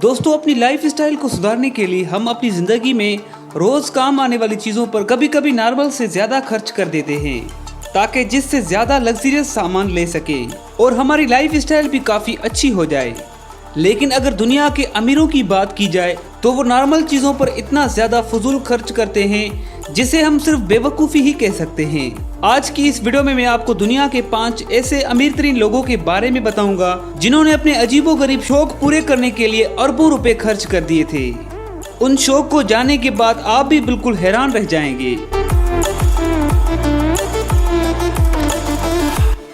दोस्तों, अपनी life style को सुधारने के लिए हम अपनी जिंदगी में रोज काम आने वाली चीजों पर कभी कभी नॉर्मल से ज्यादा खर्च कर देते हैं ताकि जिससे ज्यादा लग्जरियस सामान ले सके और हमारी लाइफ स्टाइल भी काफी अच्छी हो जाए। लेकिन अगर दुनिया के अमीरों की बात की जाए तो वो नॉर्मल चीजों पर इतना ज्यादा फजूल खर्च करते हैं जिसे हम सिर्फ बेवकूफ़ी ही कह सकते हैं। आज की इस वीडियो में मैं आपको दुनिया के 5 ऐसे अमीर तरीन लोगों के बारे में बताऊंगा जिन्होंने अपने अजीबोगरीब शौक पूरे करने के लिए अरबों रुपए खर्च कर दिए थे। उन शौक को जानने के बाद आप भी बिल्कुल हैरान रह जाएंगे।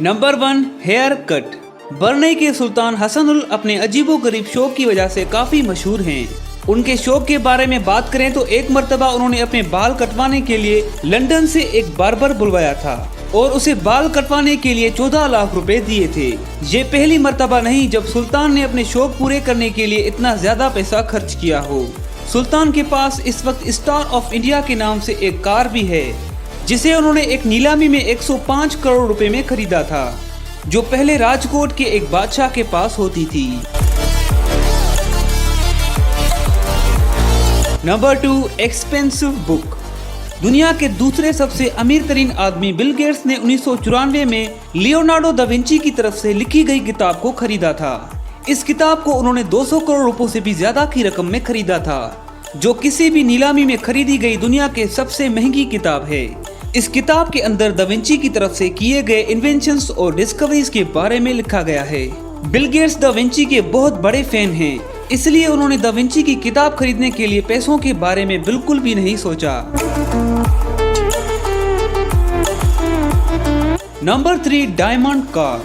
Number 1, hair cut. बरने के सुल्तान हसनुल अपने अजीबोगरीब शौक की वजह से काफी मशहूर हैं। उनके शौक के बारे में बात करें तो एक मर्तबा उन्होंने अपने बाल कटवाने के लिए लंदन से एक बार्बर बुलवाया था और उसे बाल कटवाने के लिए 14 लाख रुपए दिए थे। ये पहली मर्तबा नहीं जब सुल्तान ने अपने शौक पूरे करने के लिए इतना ज्यादा पैसा खर्च किया हो। सुल्तान के पास इस वक्त स्टार ऑफ इंडिया के नाम से एक कार भी है जिसे उन्होंने एक नीलामी में 105 करोड़ रुपए में खरीदा था, जो पहले राजकोट के एक बादशाह के पास होती थी। Number 2, expensive book. दुनिया के दूसरे सबसे अमीर तरीन आदमी बिल गेट्स ने 1994 में लियोनार्डो दा विंची की तरफ से लिखी गई किताब को खरीदा था। इस किताब को उन्होंने 200 करोड़ रुपयों से भी ज्यादा की रकम में खरीदा था, जो किसी भी नीलामी में खरीदी गई दुनिया के सबसे महंगी किताब है। इस किताब के अंदर दा विंची की तरफ से किए गए इन्वेंशंस और डिस्कवरीज के बारे में लिखा गया है। बिल गेट्स दा विंची के बहुत बड़े फैन हैं, इसलिए उन्होंने दा विंची की किताब खरीदने के लिए पैसों के बारे में बिल्कुल भी नहीं सोचा। Number 3, diamond car.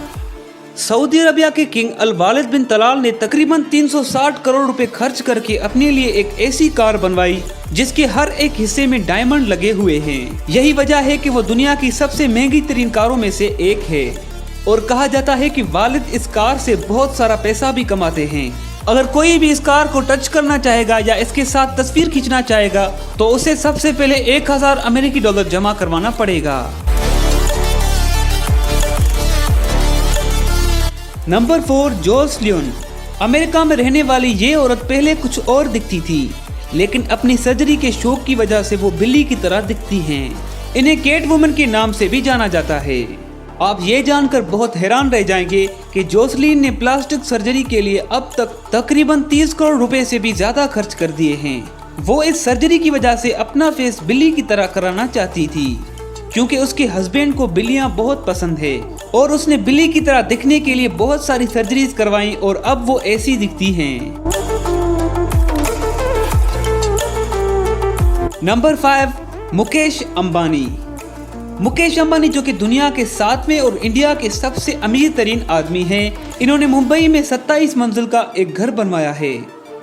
Saudi Arabia के किंग अल वालिद बिन तलाल ने तकरीबन 360 करोड़ रुपए खर्च करके अपने लिए एक ऐसी कार बनवाई जिसके हर एक हिस्से में डायमंड लगे हुए हैं। यही वजह है कि वो दुनिया की सबसे महंगी तरीन कारों में से एक है और कहा जाता है कि वालिद इस कार से बहुत सारा पैसा भी कमाते हैं। अगर कोई भी इस कार को टच करना चाहेगा या इसके साथ तस्वीर खींचना चाहेगा तो उसे सबसे पहले 1000 अमेरिकी डॉलर जमा करवाना पड़ेगा। नंबर 4, जोस लियोन। अमेरिका में रहने वाली ये औरत पहले कुछ और दिखती थी, लेकिन अपनी सर्जरी के शौक की वजह से वो बिल्ली की तरह दिखती हैं। इन्हें कैट वुमन के नाम से भी जाना जाता है। आप ये जानकर बहुत हैरान रह जाएंगे कि जोसलीन ने प्लास्टिक सर्जरी के लिए अब तक तकरीबन 30 करोड़ रुपए से भी ज्यादा खर्च कर दिए हैं। वो इस सर्जरी की वजह से अपना फेस बिल्ली की तरह कराना चाहती थी क्योंकि उसके हस्बैंड को बिल्लियां बहुत पसंद है और उसने बिल्ली की तरह दिखने के लिए बहुत सारी सर्जरीज करवाई और अब वो ऐसी दिखती हैं। नंबर 5, मुकेश अंबानी। मुकेश अंबानी जो कि दुनिया के 7वें और इंडिया के सबसे अमीर तरीन आदमी हैं, इन्होंने मुंबई में 27 मंजिल का एक घर बनवाया है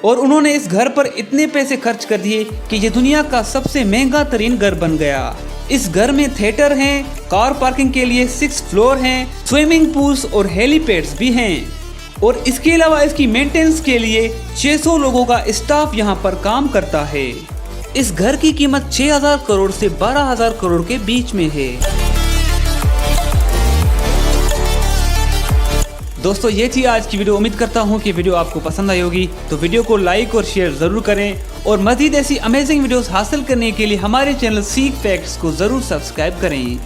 और उन्होंने इस घर पर इतने पैसे खर्च कर दिए कि ये दुनिया का सबसे महंगा तरीन घर बन गया। इस घर में थिएटर हैं, कार पार्किंग के लिए 6 फ्लोर हैं, स्विमिंग पूल्स और हेलीपैड्स भी हैं और इसके अलावा इसकी मेंटेनेंस के लिए 600 लोगों का स्टाफ यहाँ पर काम करता है। इस घर की कीमत 6000 करोड़ से 12000 करोड़ के बीच में है। दोस्तों, ये थी आज की वीडियो। उम्मीद करता हूँ कि वीडियो आपको पसंद आई होगी, तो वीडियो को लाइक और शेयर जरूर करें और मज़ीद ऐसी अमेजिंग वीडियोस हासिल करने के लिए हमारे चैनल सीक फैक्ट्स को जरूर सब्सक्राइब करें।